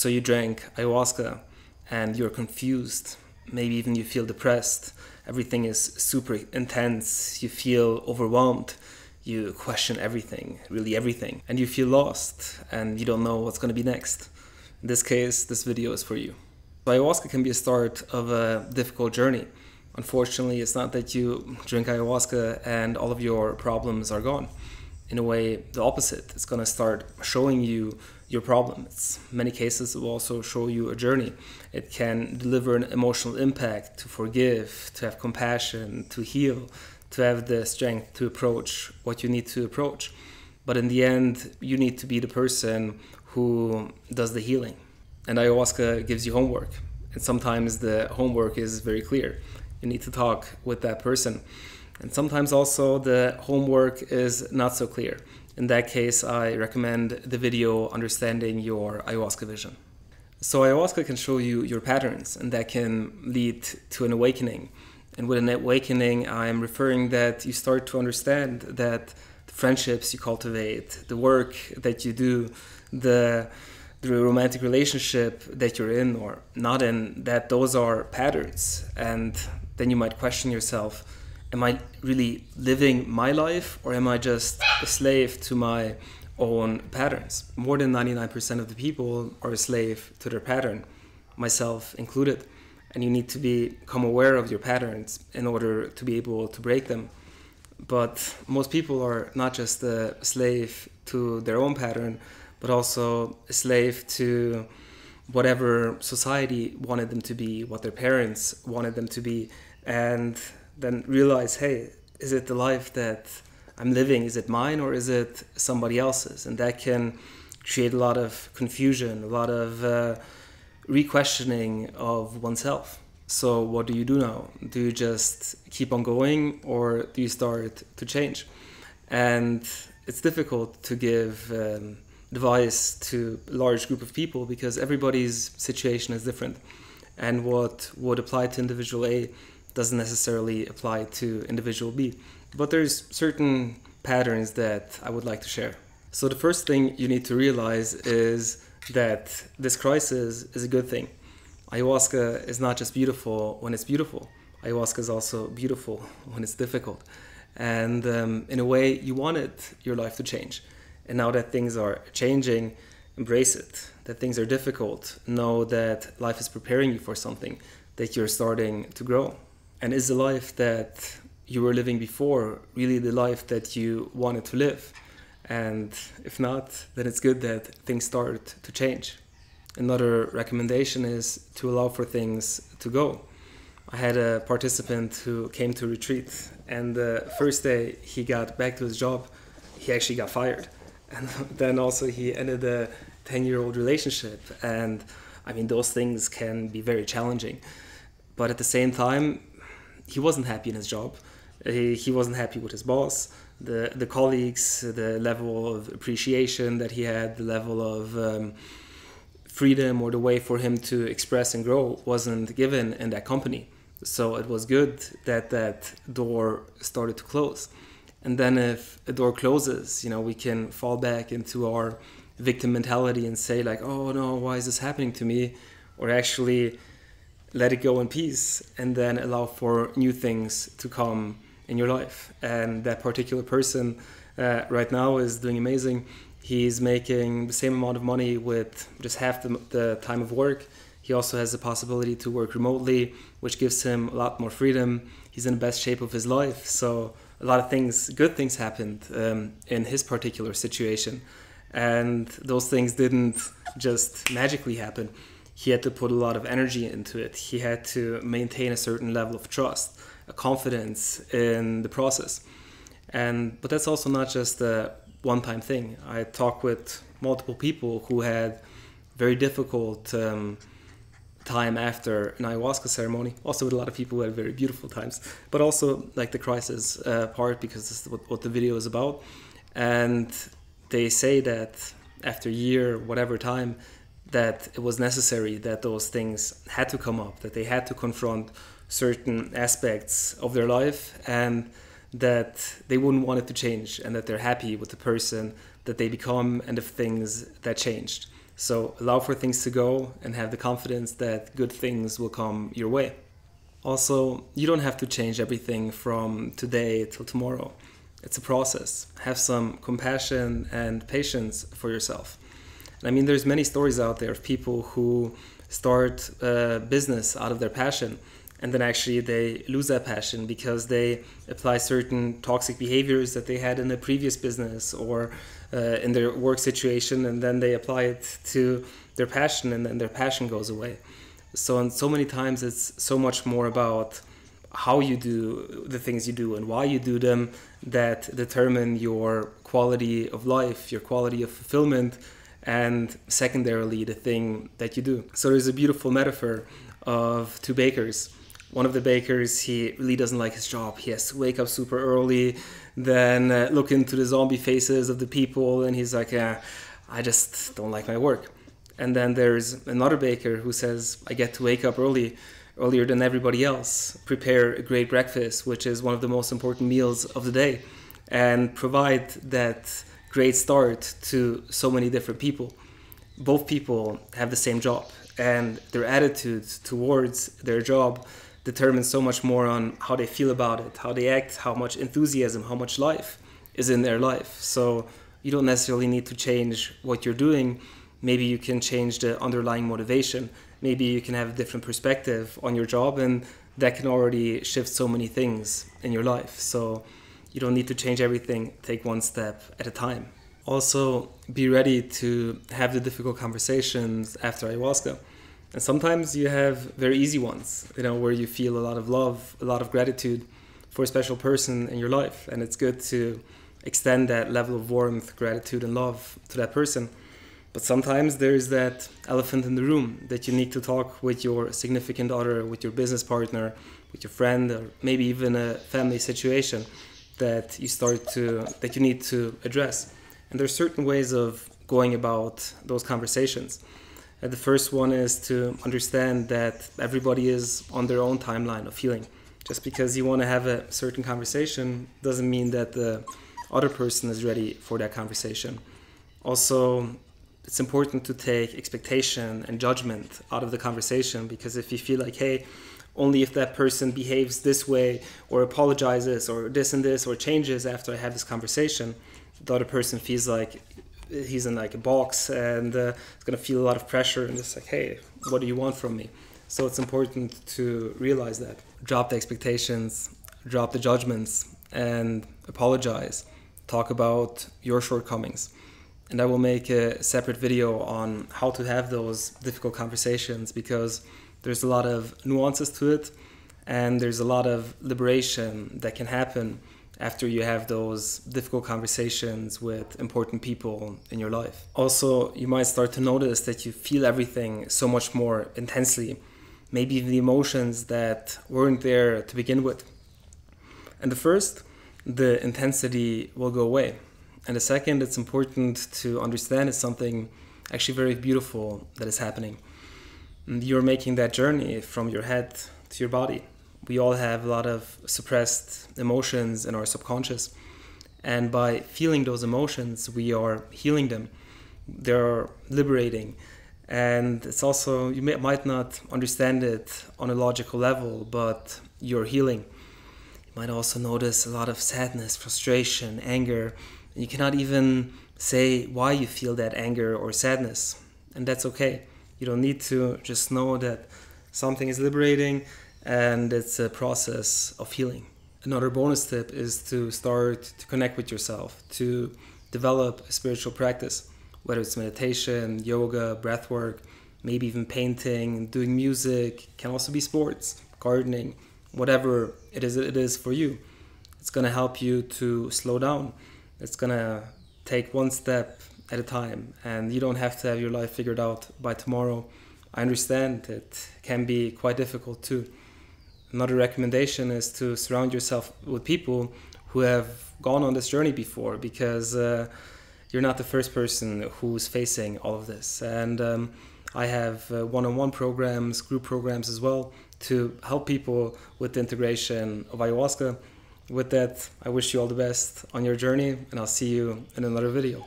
So you drank ayahuasca and you're confused. Maybe even you feel depressed. Everything is super intense. You feel overwhelmed. You question everything, really everything. And you feel lost and you don't know what's going to be next. In this case, this video is for you. So ayahuasca can be a start of a difficult journey. Unfortunately, it's not that you drink ayahuasca and all of your problems are gone. In a way, the opposite. It's going to start showing you your problem. In many cases, it will also show you a journey. It can deliver an emotional impact to forgive, to have compassion, to heal, to have the strength to approach what you need to approach. But in the end, you need to be the person who does the healing. And ayahuasca gives you homework. And sometimes the homework is very clear. You need to talk with that person. And sometimes also the homework is not so clear. In that case, I recommend the video Understanding Your Ayahuasca Vision. So ayahuasca can show you your patterns, and that can lead to an awakening. And with an awakening, I'm referring that you start to understand that the friendships you cultivate, the work that you do, the romantic relationship that you're in or not in, that those are patterns. And then you might question yourself, am I really living my life, or am I just a slave to my own patterns? More than 99% of the people are a slave to their pattern, myself included. And you need to become aware of your patterns in order to be able to break them. But most people are not just a slave to their own pattern, but also a slave to whatever society wanted them to be, what their parents wanted them to be, and then realize, hey, is it the life that I'm living? Is it mine, or is it somebody else's? And that can create a lot of confusion, a lot of re-questioning of oneself. So what do you do now? Do you just keep on going, or do you start to change? And it's difficult to give advice to a large group of people because everybody's situation is different. And what would apply to individual A doesn't necessarily apply to individual B. But there's certain patterns that I would like to share. So the first thing you need to realize is that this crisis is a good thing. Ayahuasca is not just beautiful when it's beautiful. Ayahuasca is also beautiful when it's difficult. And in a way, you wanted your life to change. And now that things are changing, embrace it. That things are difficult. Know that life is preparing you for something, that you're starting to grow. And is the life that you were living before really the life that you wanted to live? And if not, then it's good that things start to change. Another recommendation is to allow for things to go. I had a participant who came to retreat, and the first day he got back to his job, he actually got fired. And then also he ended a 10-year-old relationship. And I mean, those things can be very challenging. But at the same time, he wasn't happy in his job. He wasn't happy with his boss, the colleagues, the level of appreciation that he had, the level of freedom or the way for him to express and grow wasn't given in that company. So it was good that that door started to close. And then if a door closes, we can fall back into our victim mentality and say like, oh no, why is this happening to me? Or actually let it go in peace and then allow for new things to come in your life. And that particular person right now is doing amazing. He's making the same amount of money with just half the time of work. He also has the possibility to work remotely, which gives him a lot more freedom. He's in the best shape of his life. So a lot of things, good things happened in his particular situation. And those things didn't just magically happen. He had to put a lot of energy into it. He had to maintain a certain level of trust, a confidence in the process. But that's also not just a one-time thing. I talked with multiple people who had very difficult time after an ayahuasca ceremony. Also with a lot of people who had very beautiful times, but also like the crisis part, because this is what the video is about. And they say that after a year, whatever time, that it was necessary that those things had to come up, that they had to confront certain aspects of their life, and that they wouldn't want it to change, and that they're happy with the person that they become and the things that changed. So allow for things to go and have the confidence that good things will come your way. Also, you don't have to change everything from today till tomorrow. It's a process. Have some compassion and patience for yourself. And I mean, there's many stories out there of people who start a business out of their passion, and then actually they lose that passion because they apply certain toxic behaviors that they had in a previous business or in their work situation, and then they apply it to their passion, and then their passion goes away. So, and so many times it's so much more about how you do the things you do and why you do them that determine your quality of life, your quality of fulfillment, and secondarily the thing that you do. So there's a beautiful metaphor of two bakers. One of the bakers, he really doesn't like his job. He has to wake up super early, then look into the zombie faces of the people, and he's like, I just don't like my work. And then there's another baker who says, I get to wake up earlier than everybody else, prepare a great breakfast, which is one of the most important meals of the day, and provide that great start to so many different people. Both people have the same job, and their attitude towards their job determines so much more on how they feel about it, how they act, how much enthusiasm, how much life is in their life. So you don't necessarily need to change what you're doing. Maybe you can change the underlying motivation. Maybe you can have a different perspective on your job, and that can already shift so many things in your life. So you don't need to change everything. Take one step at a time. Also, be ready to have the difficult conversations after ayahuasca. And sometimes you have very easy ones, where you feel a lot of love, a lot of gratitude for a special person in your life. And it's good to extend that level of warmth, gratitude, and love to that person. But sometimes there's that elephant in the room that you need to talk with your significant other, with your business partner, with your friend, or maybe even a family situation that you need to address. And there's certain ways of going about those conversations. And the first one is to understand that everybody is on their own timeline of healing. Just because you want to have a certain conversation doesn't mean that the other person is ready for that conversation. Also, it's important to take expectation and judgment out of the conversation, because if you feel like, hey, only if that person behaves this way or apologizes or this and this or changes after I have this conversation, the other person feels like he's in like a box and it's going to feel a lot of pressure and just like, hey, what do you want from me? So it's important to realize that. Drop the expectations, drop the judgments, and apologize. Talk about your shortcomings. And I will make a separate video on how to have those difficult conversations, because there's a lot of nuances to it, and there's a lot of liberation that can happen after you have those difficult conversations with important people in your life. Also, you might start to notice that you feel everything so much more intensely, maybe even the emotions that weren't there to begin with. And the first, the intensity will go away. And the second, it's important to understand it's something actually very beautiful that is happening. And you're making that journey from your head to your body. We all have a lot of suppressed emotions in our subconscious. And by feeling those emotions, we are healing them. They're liberating. And it's also, you might not understand it on a logical level, but you're healing. You might also notice a lot of sadness, frustration, anger. And you cannot even say why you feel that anger or sadness. And that's okay. You don't need to. Just know that something is liberating and it's a process of healing. Another bonus tip is to start to connect with yourself, to develop a spiritual practice, whether it's meditation, yoga, breathwork, maybe even painting, doing music, can also be sports, gardening, whatever it is for you. It's going to help you to slow down. It's going to take one step at a time, and you don't have to have your life figured out by tomorrow. I understand it can be quite difficult too. Another recommendation is to surround yourself with people who have gone on this journey before, because you're not the first person who's facing all of this. And I have one-on-one programs, group programs as well, to help people with the integration of ayahuasca. With that, I wish you all the best on your journey, and I'll see you in another video.